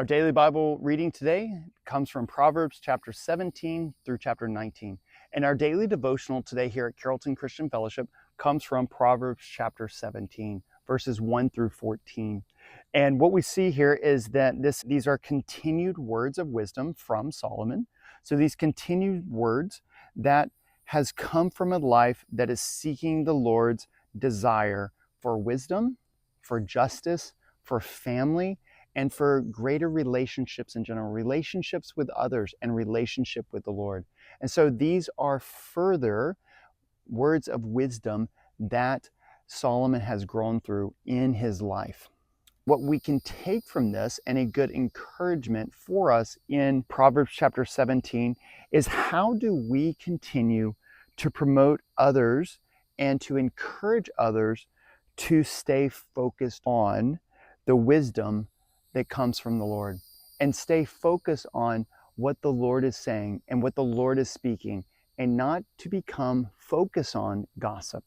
Our daily Bible reading today comes from Proverbs chapter 17 through chapter 19. And our daily devotional today here at Carrollton Christian Fellowship comes from Proverbs chapter 17, verses 1 through 14. And what we see here is that these are continued words of wisdom from Solomon. So these continued words that has come from a life that is seeking the Lord's desire for wisdom, for justice, for family, and for greater relationships in general, relationships with others and relationship with the Lord. And so these are further words of wisdom that Solomon has grown through in his life. What we can take from this and a good encouragement for us in Proverbs chapter 17 is how do we continue to promote others and to encourage others to stay focused on the wisdom that comes from the Lord and stay focused on what the Lord is saying and what the Lord is speaking, and not to become focused on gossip,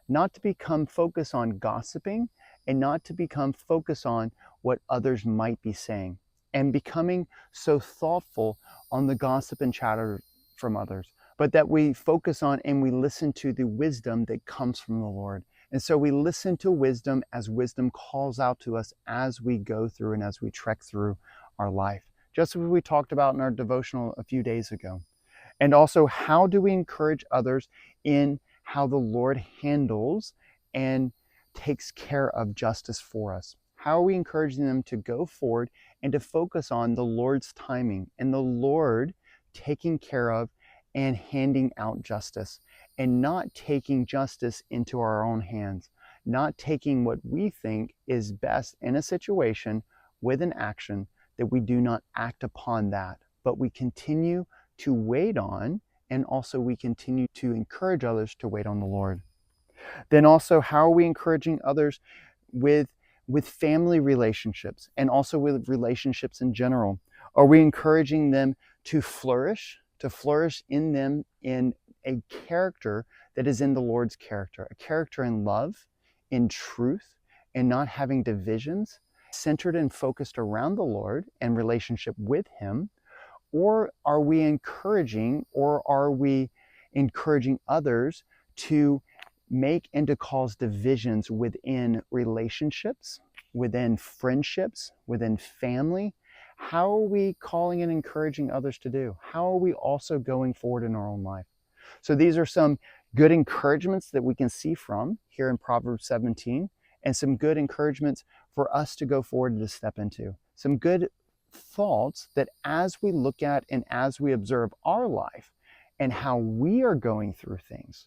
not to become focused on gossiping, and not to become focused on what others might be saying and becoming so thoughtful on the gossip and chatter from others, but that we focus on and we listen to the wisdom that comes from the Lord. And so we listen to wisdom as wisdom calls out to us as we go through and as we trek through our life, just as we talked about in our devotional a few days ago. And also, how do we encourage others in how the Lord handles and takes care of justice for us? How are we encouraging them to go forward and to focus on the Lord's timing and the Lord taking care of and handing out justice, and not taking justice into our own hands, not taking what we think is best in a situation with an action, that we do not act upon that, but we continue to wait on, and also we continue to encourage others to wait on the Lord. Then also, how are we encouraging others with family relationships and also with relationships in general? Are we encouraging them to flourish in them in a character that is in the Lord's character, a character in love, in truth, and not having divisions, centered and focused around the Lord and relationship with Him? Or are we encouraging others to make and to cause divisions within relationships, within friendships, within family? How are we calling and encouraging others to do? How are we also going forward in our own life? So these are some good encouragements that we can see from here in Proverbs 17, and some good encouragements for us to go forward and to step into. Some good thoughts that as we look at and as we observe our life and how we are going through things,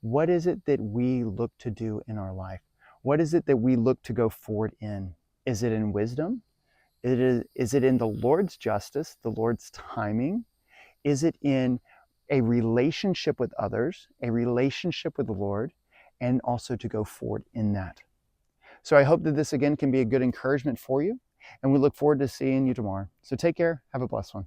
what is it that we look to do in our life? What is it that we look to go forward in? Is it in wisdom? Is it in the Lord's justice, the Lord's timing? Is it in a relationship with others, a relationship with the Lord, and also to go forward in that? So I hope that this again can be a good encouragement for you, and we look forward to seeing you tomorrow. So take care. Have a blessed one.